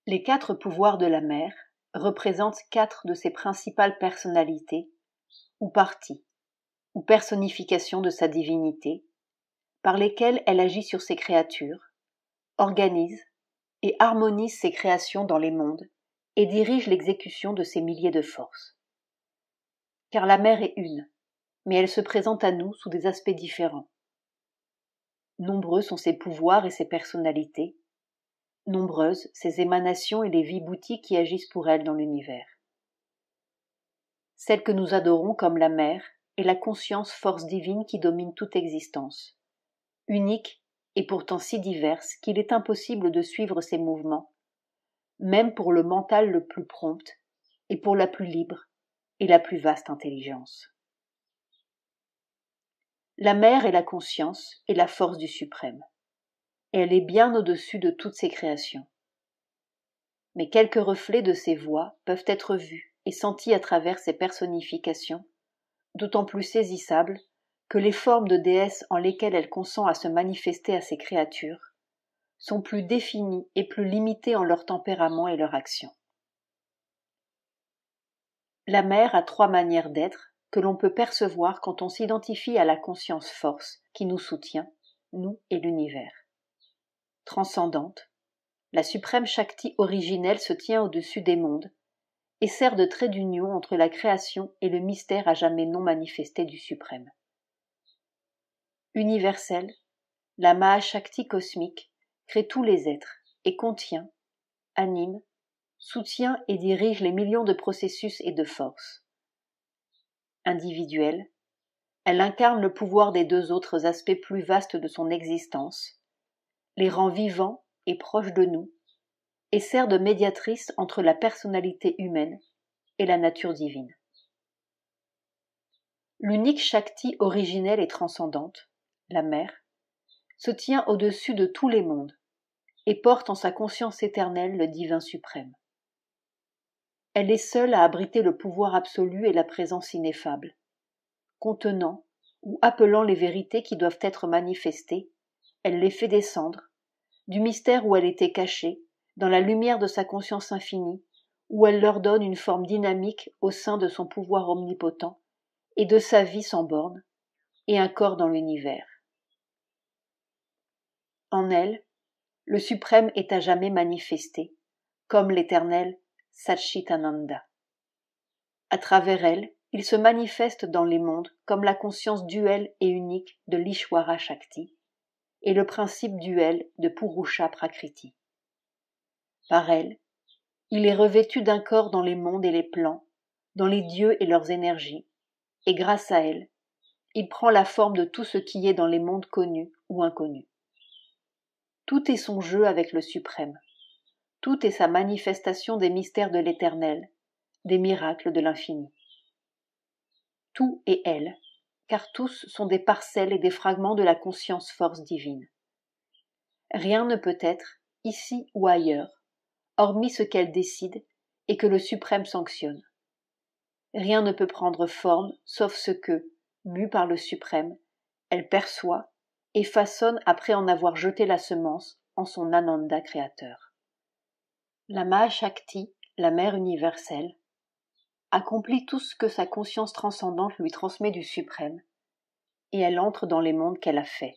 Les 4 pouvoirs de la mer représentent 4 de ses principales personnalités, ou parties, ou personnifications de sa divinité, par lesquelles elle agit sur ses créatures, organise et harmonise ses créations dans les mondes et dirige l'exécution de ses milliers de forces. Car la mer est une, mais elle se présente à nous sous des aspects différents. Nombreux sont ses pouvoirs et ses personnalités, nombreuses ses émanations et les vibhutis qui agissent pour elle dans l'univers. Celle que nous adorons comme la mer est la conscience force divine qui domine toute existence, unique et pourtant si diverse qu'il est impossible de suivre ses mouvements, même pour le mental le plus prompt et pour la plus libre et la plus vaste intelligence. La mer est la conscience et la force du suprême, et elle est bien au-dessus de toutes ses créations. Mais quelques reflets de ses voix peuvent être vus et sentis à travers ses personnifications, d'autant plus saisissables que les formes de déesses en lesquelles elle consent à se manifester à ses créatures sont plus définies et plus limitées en leur tempérament et leur action. La mer a 3 manières d'être que l'on peut percevoir quand on s'identifie à la conscience force qui nous soutient, nous et l'univers. Transcendante, la suprême Shakti originelle se tient au-dessus des mondes et sert de trait d'union entre la création et le mystère à jamais non manifesté du suprême. Universelle, la Mahashakti cosmique crée tous les êtres et contient, anime, soutient et dirige les millions de processus et de forces. Individuelle, elle incarne le pouvoir des 2 autres aspects plus vastes de son existence, les rend vivants et proches de nous, et sert de médiatrice entre la personnalité humaine et la nature divine. L'unique Shakti originelle et transcendante, la mer, se tient au-dessus de tous les mondes et porte en sa conscience éternelle le divin suprême. Elle est seule à abriter le pouvoir absolu et la présence ineffable, contenant ou appelant les vérités qui doivent être manifestées, elle les fait descendre, du mystère où elle était cachée, dans la lumière de sa conscience infinie, où elle leur donne une forme dynamique au sein de son pouvoir omnipotent et de sa vie sans bornes, et un corps dans l'univers. En elle, le suprême est à jamais manifesté, comme l'éternel Satchitananda. À travers elle, il se manifeste dans les mondes comme la conscience duelle et unique de l'Ishwara Shakti et le principe duel de Purusha Prakriti. Par elle, il est revêtu d'un corps dans les mondes et les plans, dans les dieux et leurs énergies, et grâce à elle, il prend la forme de tout ce qui est dans les mondes connus ou inconnus. Tout est son jeu avec le suprême, tout est sa manifestation des mystères de l'éternel, des miracles de l'infini. Tout est elle, car tous sont des parcelles et des fragments de la conscience force divine. Rien ne peut être, ici ou ailleurs, hormis ce qu'elle décide et que le suprême sanctionne. Rien ne peut prendre forme, sauf ce que, mue par le suprême, elle perçoit et façonne après en avoir jeté la semence en son Ananda créateur. La Mahashakti, la mère universelle, accomplit tout ce que sa conscience transcendante lui transmet du suprême, et elle entre dans les mondes qu'elle a faits.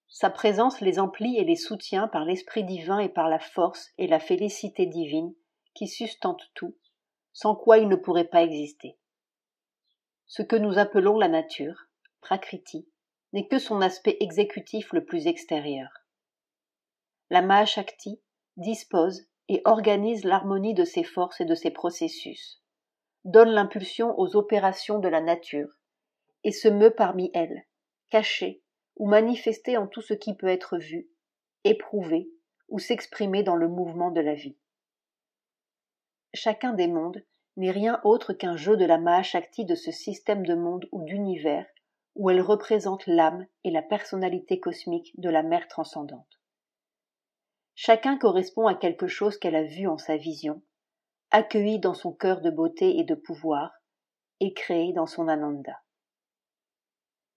Sa présence les emplit et les soutient par l'esprit divin et par la force et la félicité divine qui sustentent tout, sans quoi il ne pourrait pas exister. Ce que nous appelons la nature, Prakriti, n'est que son aspect exécutif le plus extérieur. La Mahashakti dispose et organise l'harmonie de ses forces et de ses processus, donne l'impulsion aux opérations de la nature, et se meut parmi elles, cachée ou manifestée en tout ce qui peut être vu, éprouvé ou s'exprimer dans le mouvement de la vie. Chacun des mondes n'est rien autre qu'un jeu de la Mahashakti de ce système de monde ou d'univers où elle représente l'âme et la personnalité cosmique de la mère transcendante. Chacun correspond à quelque chose qu'elle a vu en sa vision, accueilli dans son cœur de beauté et de pouvoir, et créé dans son Ananda.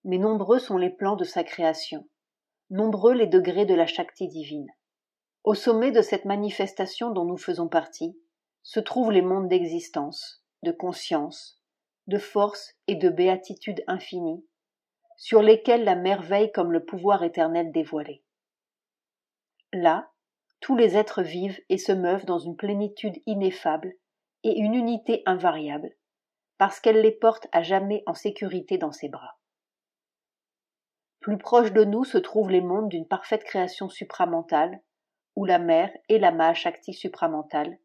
Mais nombreux sont les plans de sa création, nombreux les degrés de la Shakti divine. Au sommet de cette manifestation dont nous faisons partie, se trouvent les mondes d'existence, de conscience, de force et de béatitude infinie, sur lesquels la merveille comme le pouvoir éternel dévoilé. Là, tous les êtres vivent et se meuvent dans une plénitude ineffable et une unité invariable, parce qu'elle les porte à jamais en sécurité dans ses bras. Plus proche de nous se trouvent les mondes d'une parfaite création supramentale, où la mère et la Mahashakti supramentale,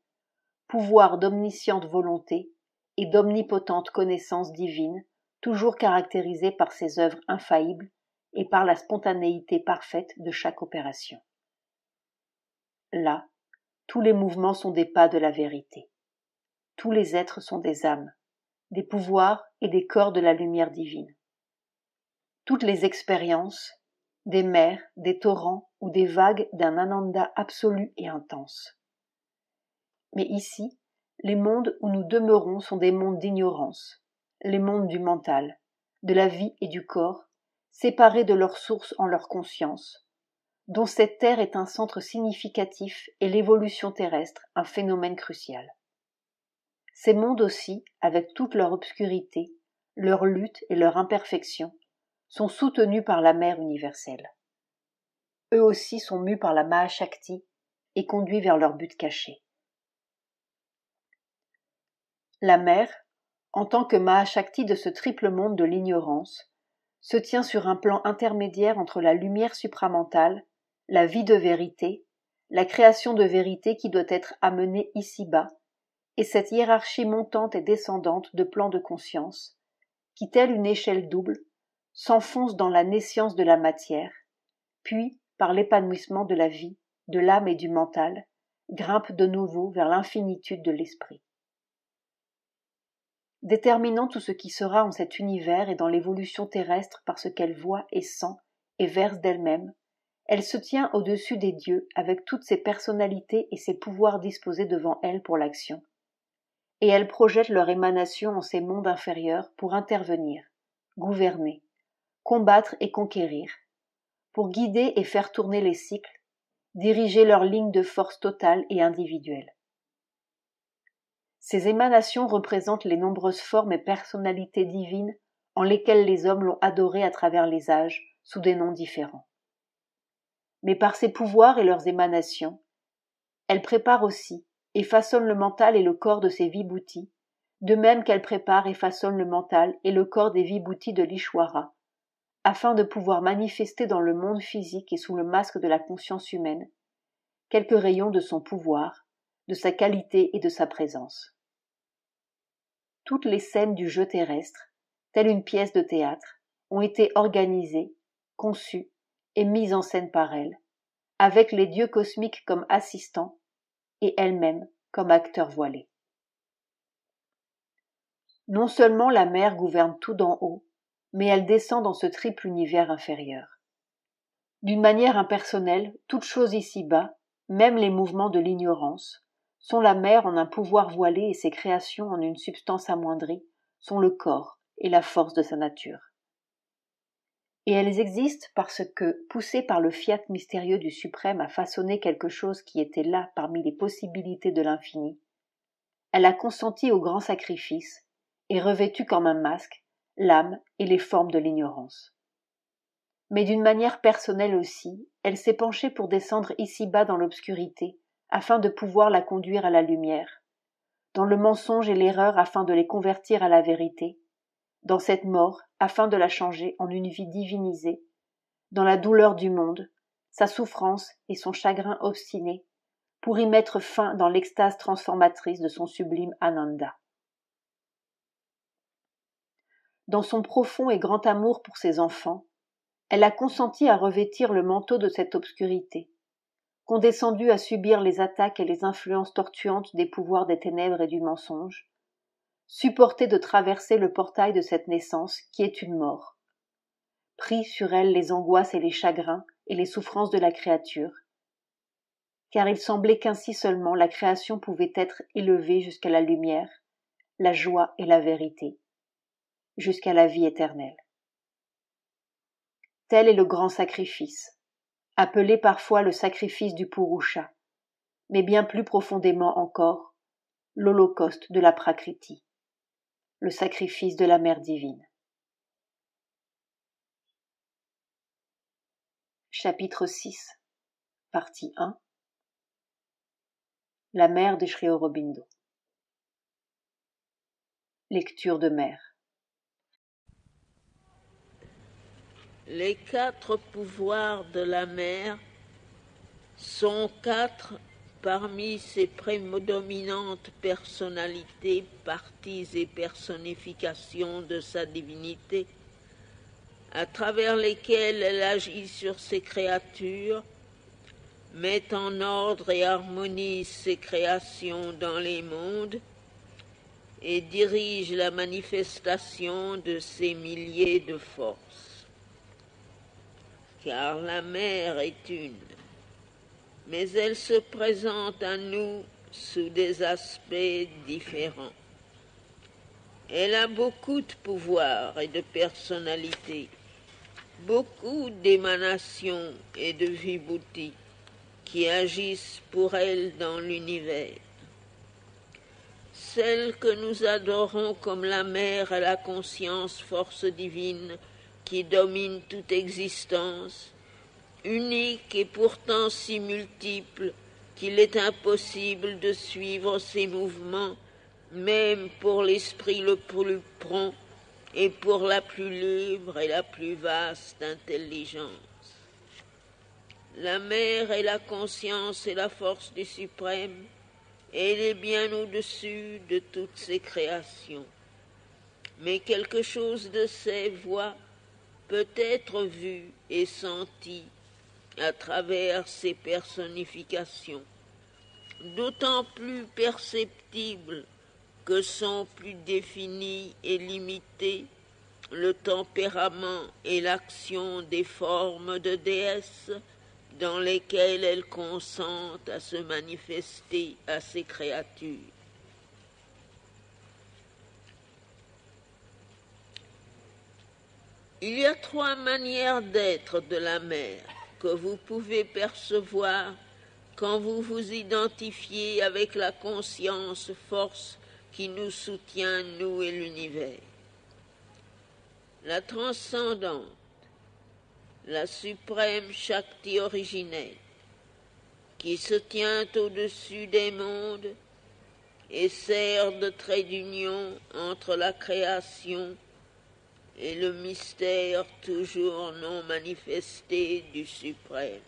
pouvoir d'omnisciente volonté et d'omnipotente connaissance divine, toujours caractérisée par ses œuvres infaillibles et par la spontanéité parfaite de chaque opération. Là, tous les mouvements sont des pas de la vérité. Tous les êtres sont des âmes, des pouvoirs et des corps de la lumière divine. Toutes les expériences, des mers, des torrents ou des vagues d'un ananda absolu et intense. Mais ici, les mondes où nous demeurons sont des mondes d'ignorance, les mondes du mental, de la vie et du corps, séparés de leur source en leur conscience, dont cette terre est un centre significatif et l'évolution terrestre un phénomène crucial. Ces mondes aussi, avec toute leur obscurité, leur lutte et leur imperfection, sont soutenus par la mère universelle. Eux aussi sont mus par la Mahashakti et conduits vers leur but caché. La mère, en tant que Mahashakti de ce triple monde de l'ignorance, se tient sur un plan intermédiaire entre la lumière supramentale, la vie de vérité, la création de vérité qui doit être amenée ici-bas, et cette hiérarchie montante et descendante de plans de conscience, qui, telle une échelle double, s'enfonce dans la naissance de la matière, puis, par l'épanouissement de la vie, de l'âme et du mental, grimpe de nouveau vers l'infinitude de l'esprit. Déterminant tout ce qui sera en cet univers et dans l'évolution terrestre par ce qu'elle voit et sent et verse d'elle-même, elle se tient au-dessus des dieux avec toutes ses personnalités et ses pouvoirs disposés devant elle pour l'action, et elle projette leur émanation en ces mondes inférieurs pour intervenir, gouverner, combattre et conquérir, pour guider et faire tourner les cycles, diriger leurs lignes de force totale et individuelle. Ces émanations représentent les nombreuses formes et personnalités divines en lesquelles les hommes l'ont adorée à travers les âges, sous des noms différents. Mais par ses pouvoirs et leurs émanations, elle prépare aussi et façonne le mental et le corps de ses vibhutis, de même qu'elle prépare et façonne le mental et le corps des vibhutis de l'Ishwara, afin de pouvoir manifester dans le monde physique et sous le masque de la conscience humaine quelques rayons de son pouvoir, de sa qualité et de sa présence. Toutes les scènes du jeu terrestre, telle une pièce de théâtre, ont été organisées, conçues et mises en scène par elle, avec les dieux cosmiques comme assistants et elle-même comme acteur voilé. Non seulement la mère gouverne tout d'en haut, mais elle descend dans ce triple univers inférieur. D'une manière impersonnelle, toute chose ici-bas, même les mouvements de l'ignorance, sont la mère en un pouvoir voilé et ses créations en une substance amoindrie, sont le corps et la force de sa nature. Et elles existent parce que, poussée par le fiat mystérieux du suprême à façonner quelque chose qui était là parmi les possibilités de l'infini, elle a consenti au grand sacrifice et revêtu comme un masque l'âme et les formes de l'ignorance. Mais d'une manière personnelle aussi, elle s'est penchée pour descendre ici-bas dans l'obscurité, afin de pouvoir la conduire à la lumière, dans le mensonge et l'erreur afin de les convertir à la vérité, dans cette mort afin de la changer en une vie divinisée, dans la douleur du monde, sa souffrance et son chagrin obstiné, pour y mettre fin dans l'extase transformatrice de son sublime Ananda. Dans son profond et grand amour pour ses enfants, elle a consenti à revêtir le manteau de cette obscurité, condescendue à subir les attaques et les influences tortuantes des pouvoirs des ténèbres et du mensonge, supporter de traverser le portail de cette naissance qui est une mort, pris sur elle les angoisses et les chagrins et les souffrances de la créature, car il semblait qu'ainsi seulement la création pouvait être élevée jusqu'à la lumière, la joie et la vérité, jusqu'à la vie éternelle. Tel est le grand sacrifice, appelé parfois le sacrifice du Purusha, mais bien plus profondément encore, l'holocauste de la Prakriti, le sacrifice de la mère divine. Chapitre 6, partie 1. La mère de Sri Aurobindo. Lecture de mère. Les 4 pouvoirs de la mère sont 4 parmi ses prédominantes personnalités, parties et personnifications de sa divinité, à travers lesquelles elle agit sur ses créatures, met en ordre et harmonise ses créations dans les mondes et dirige la manifestation de ses milliers de forces. Car la mère est une, mais elle se présente à nous sous des aspects différents. Elle a beaucoup de pouvoir et de personnalité, beaucoup d'émanations et de vibhuti qui agissent pour elle dans l'univers. Celle que nous adorons comme la mère à la conscience force divine qui domine toute existence, unique et pourtant si multiple qu'il est impossible de suivre ses mouvements, même pour l'esprit le plus prompt et pour la plus libre et la plus vaste intelligence. La mère est la conscience et la force du suprême, et elle est bien au-dessus de toutes ses créations. Mais quelque chose de ses voix peut être vu et senti à travers ses personnifications, d'autant plus perceptibles que sont plus définis et limités le tempérament et l'action des formes de déesses dans lesquelles elle consent à se manifester à ses créatures. Il y a 3 manières d'être de la mère que vous pouvez percevoir quand vous vous identifiez avec la conscience force qui nous soutient, nous et l'univers. La transcendante, la suprême Shakti originelle, qui se tient au-dessus des mondes et sert de trait d'union entre la création et le mystère toujours non manifesté du suprême.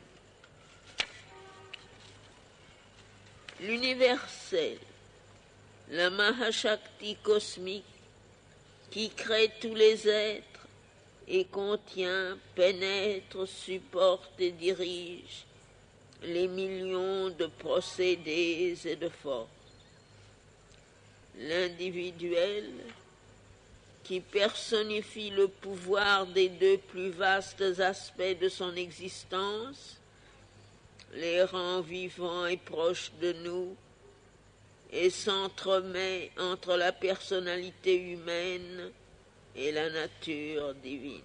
L'universel, la Mahashakti cosmique, qui crée tous les êtres et contient, pénètre, supporte et dirige les millions de procédés et de forces. L'individuel, qui personnifie le pouvoir des 2 plus vastes aspects de son existence, les rend vivants et proches de nous, et s'entremet entre la personnalité humaine et la nature divine.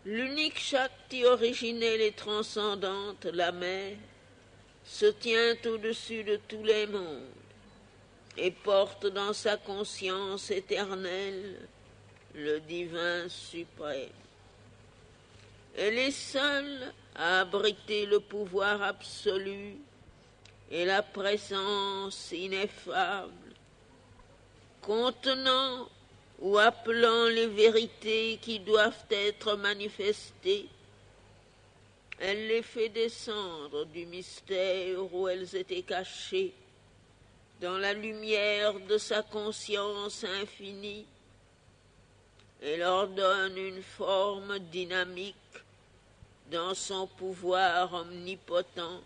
L'unique Shakti originelle et transcendante, la mère, se tient au-dessus de tous les mondes et porte dans sa conscience éternelle le divin suprême. Elle est seule à abriter le pouvoir absolu et la présence ineffable, contenant ou appelant les vérités qui doivent être manifestées. Elle les fait descendre du mystère où elles étaient cachées, dans la lumière de sa conscience infinie, et leur donne une forme dynamique dans son pouvoir omnipotent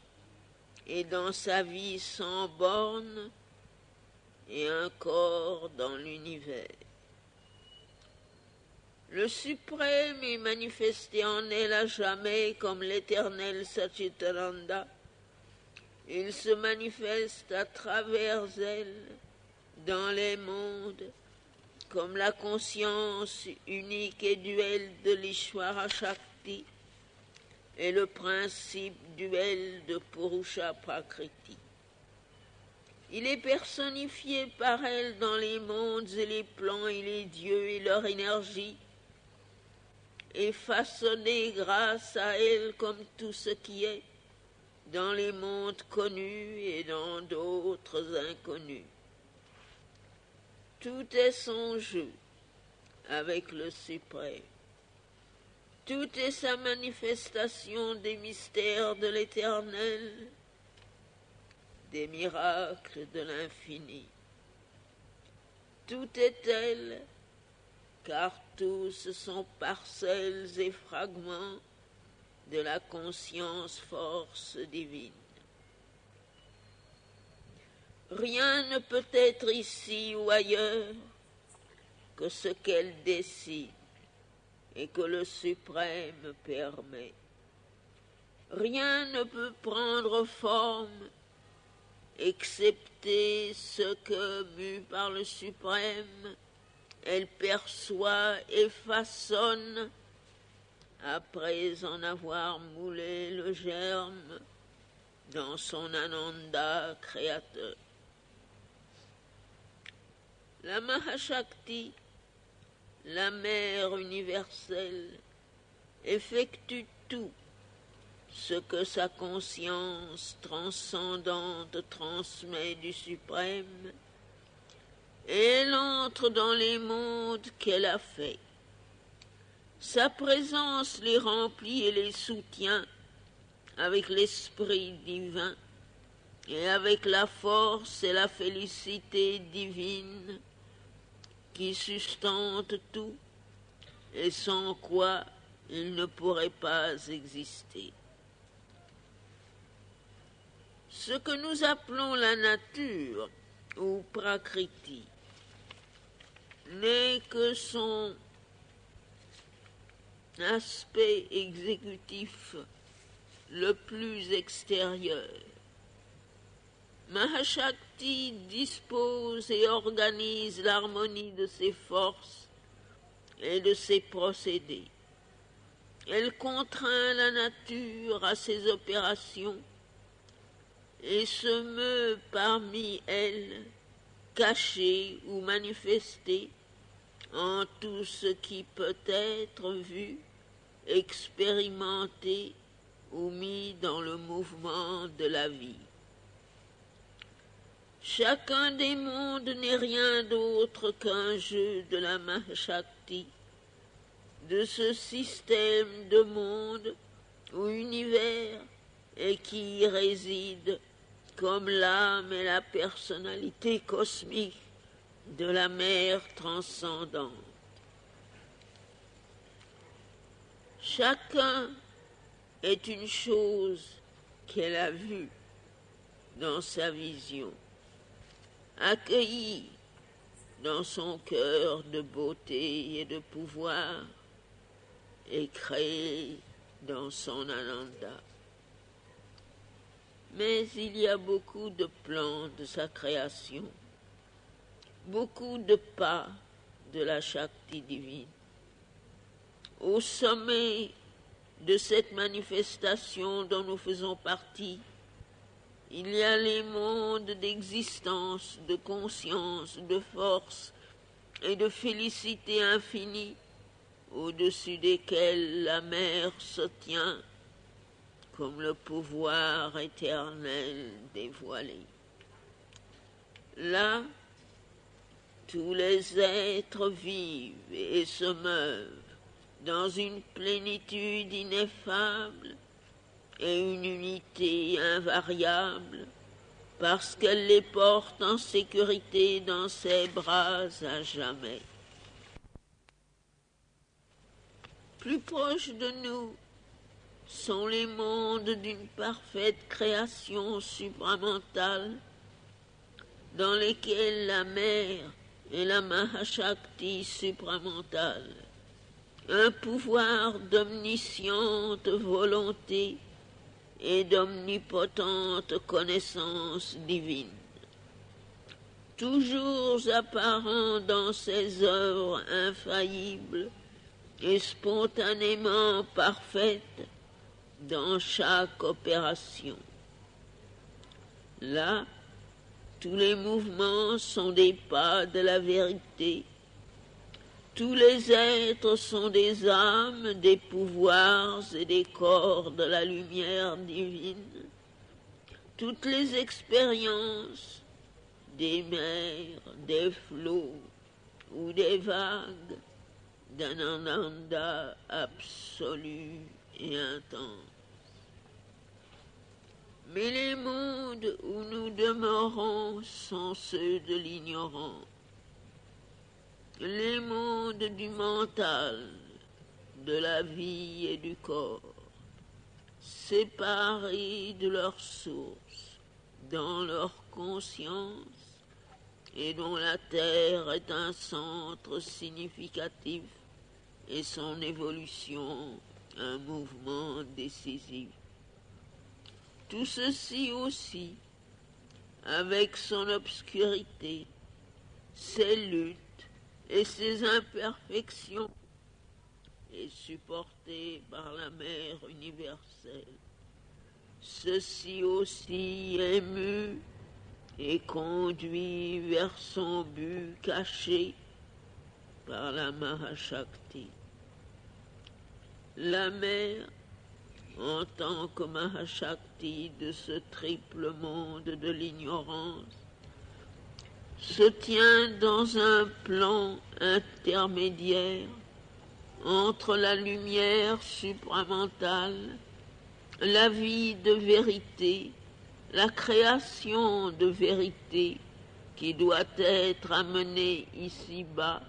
et dans sa vie sans bornes et un corps dans l'univers. Le suprême est manifesté en elle à jamais comme l'éternel Satchitananda. Il se manifeste à travers elle dans les mondes comme la conscience unique et duelle de l'Ishvara Shakti est le principe duel de Purusha Prakriti. Il est personnifié par elle dans les mondes et les plans et les dieux et leur énergie, et façonné grâce à elle comme tout ce qui est dans les mondes connus et dans d'autres inconnus. Tout est son jeu avec le suprême. Tout est sa manifestation des mystères de l'éternel, des miracles de l'infini. Tout est elle, car tous sont parcelles et fragments de la conscience force divine. Rien ne peut être ici ou ailleurs que ce qu'elle décide et que le suprême permet. Rien ne peut prendre forme excepté ce que, mue par le suprême, elle perçoit et façonne après en avoir moulé le germe dans son Ananda créateur. La Mahashakti, la mère universelle, effectue tout ce que sa conscience transcendante transmet du suprême, et elle entre dans les mondes qu'elle a faits. Sa présence les remplit et les soutient avec l'esprit divin et avec la force et la félicité divine qui sustentent tout et sans quoi il ne pourrait pas exister. Ce que nous appelons la nature ou Prakriti n'est que son aspect exécutif le plus extérieur. Mahashakti dispose et organise l'harmonie de ses forces et de ses procédés. Elle contraint la nature à ses opérations et se meut parmi elles, cachée ou manifestée, en tout ce qui peut être vu, expérimenté ou mis dans le mouvement de la vie. Chacun des mondes n'est rien d'autre qu'un jeu de la Mahashakti, de ce système de monde ou univers et qui y réside comme l'âme et la personnalité cosmique de la mère transcendante. Chacun est une chose qu'elle a vue dans sa vision, accueillie dans son cœur de beauté et de pouvoir et créée dans son Ananda. Mais il y a beaucoup de plans de sa création, beaucoup de pas de la Shakti divine. Au sommet de cette manifestation dont nous faisons partie, il y a les mondes d'existence, de conscience, de force et de félicité infinie, au-dessus desquels la mer se tient comme le pouvoir éternel dévoilé. Là, tous les êtres vivent et se meuvent dans une plénitude ineffable et une unité invariable, parce qu'elle les porte en sécurité dans ses bras à jamais. Plus proches de nous sont les mondes d'une parfaite création supramentale, dans lesquels la mère est la Mahashakti supramentale, un pouvoir d'omnisciente volonté et d'omnipotente connaissance divine, toujours apparent dans ses œuvres infaillibles et spontanément parfaites, dans chaque opération. Là, tous les mouvements sont des pas de la vérité. Tous les êtres sont des âmes, des pouvoirs et des corps de la lumière divine. Toutes les expériences, des mers, des flots ou des vagues, d'un ananda absolu et intense. Mais les mondes où nous demeurons sont ceux de l'ignorance. Les mondes du mental, de la vie et du corps, séparés de leur source, dans leur conscience, et dont la Terre est un centre significatif et son évolution un mouvement décisif. Tout ceci aussi, avec son obscurité, ses luttes et ses imperfections, est supporté par la mère universelle. Ceci aussi est mu et conduit vers son but caché par la Mahashakti. La mère, en tant que Mahashakti de ce triple monde de l'ignorance, se tient dans un plan intermédiaire entre la lumière supramentale, la vie de vérité, la création de vérité qui doit être amenée ici-bas,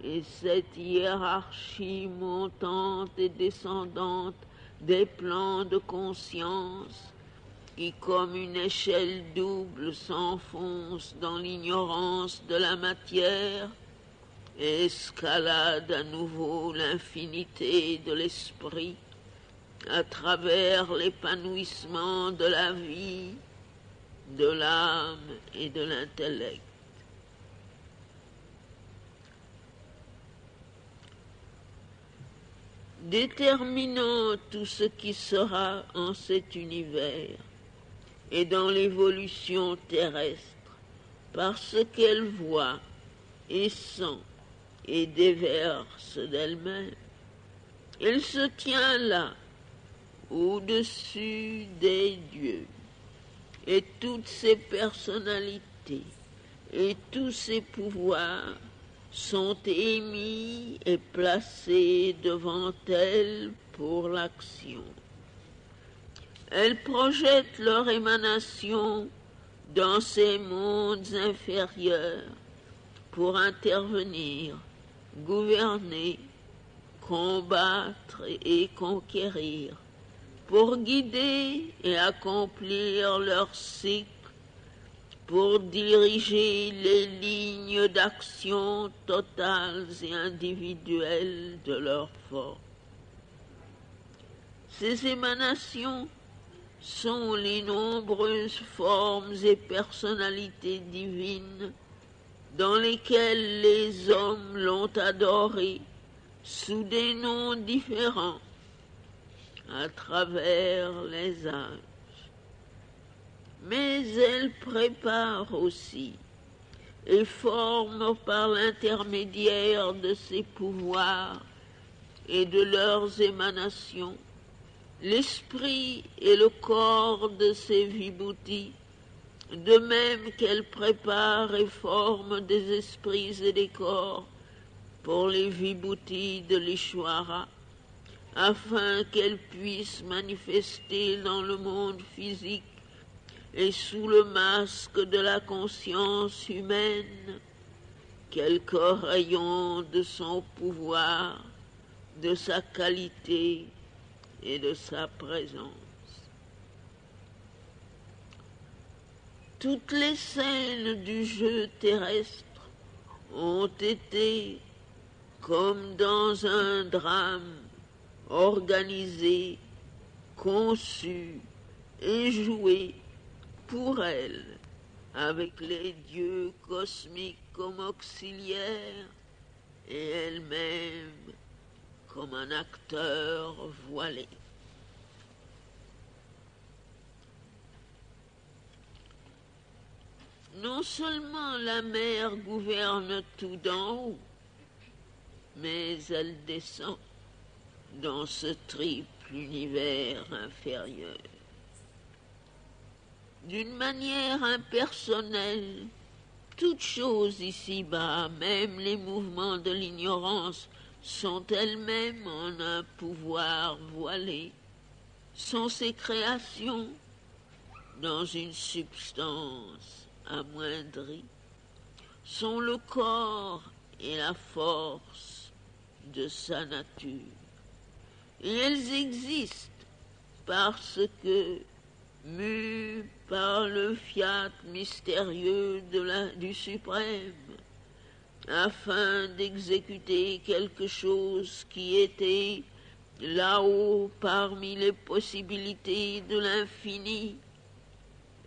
et cette hiérarchie montante et descendante des plans de conscience qui, comme une échelle double, s'enfonce dans l'ignorance de la matière et escalade à nouveau l'infinité de l'esprit à travers l'épanouissement de la vie, de l'âme et de l'intellect. Déterminant tout ce qui sera en cet univers et dans l'évolution terrestre par ce qu'elle voit et sent et déverse d'elle-même, elle se tient là, au-dessus des dieux, et toutes ses personnalités et tous ses pouvoirs sont émis et placés devant elle pour l'action. Elle projette leur émanation dans ces mondes inférieurs pour intervenir, gouverner, combattre et conquérir, pour guider et accomplir leur cycle, pour diriger les lignes d'action totales et individuelles de leur force. Ces émanations sont les nombreuses formes et personnalités divines dans lesquelles les hommes l'ont adoré sous des noms différents à travers les âges. Mais elle prépare aussi et forme par l'intermédiaire de ses pouvoirs et de leurs émanations l'esprit et le corps de ses vibhutis, de même qu'elle prépare et forme des esprits et des corps pour les vibhutis de l'Ishwara, afin qu'elles puissent manifester dans le monde physique et sous le masque de la conscience humaine quelques rayons de son pouvoir, de sa qualité et de sa présence. Toutes les scènes du jeu terrestre ont été, comme dans un drame, organisées, conçues et jouées pour elle, avec les dieux cosmiques comme auxiliaires et elle-même comme un acteur voilé. Non seulement la mer gouverne tout d'en haut, mais elle descend dans ce triple univers inférieur. D'une manière impersonnelle, toutes choses ici-bas, même les mouvements de l'ignorance, sont elles-mêmes en un pouvoir voilé, sont ces créations dans une substance amoindrie, sont le corps et la force de sa nature. Et elles existent parce que, mues par le fiat mystérieux du suprême, afin d'exécuter quelque chose qui était là-haut parmi les possibilités de l'infini,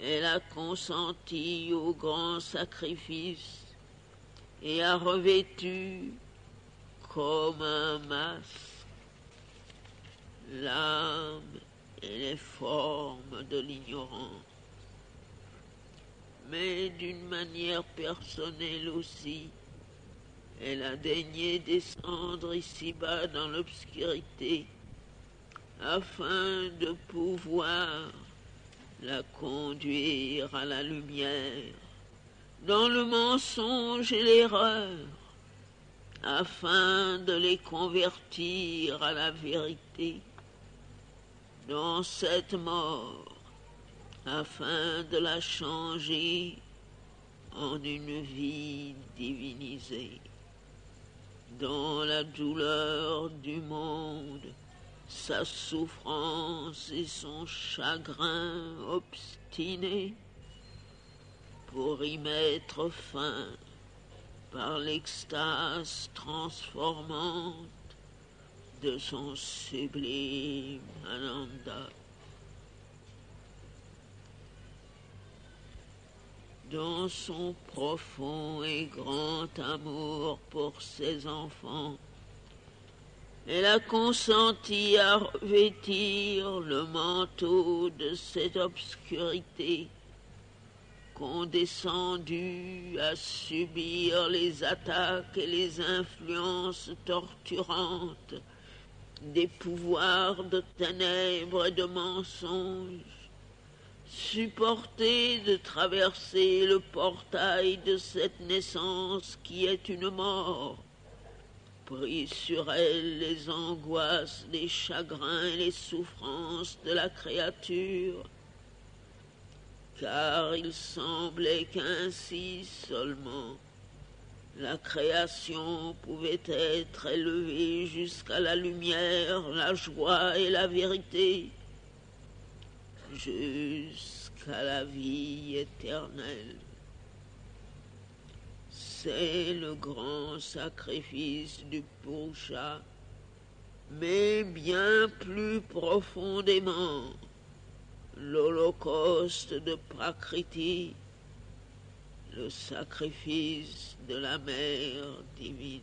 elle a consenti au grand sacrifice et a revêtu comme un masque l'âme et les formes de l'ignorance. Mais d'une manière personnelle aussi, elle a daigné descendre ici-bas dans l'obscurité afin de pouvoir la conduire à la lumière, dans le mensonge et l'erreur, afin de les convertir à la vérité, dans cette mort, afin de la changer en une vie divinisée. Dans la douleur du monde, sa souffrance et son chagrin obstiné, pour y mettre fin par l'extase transformante de son sublime Ananda. Dans son profond et grand amour pour ses enfants, elle a consenti à revêtir le manteau de cette obscurité, condescendue à subir les attaques et les influences torturantes des pouvoirs de ténèbres et de mensonges, supporter de traverser le portail de cette naissance qui est une mort, pris sur elle les angoisses, les chagrins et les souffrances de la créature, car il semblait qu'ainsi seulement la création pouvait être élevée jusqu'à la lumière, la joie et la vérité, jusqu'à la vie éternelle. C'est le grand sacrifice du Purusha, mais bien plus profondément, l'holocauste de Prakriti, le sacrifice de la mère divine.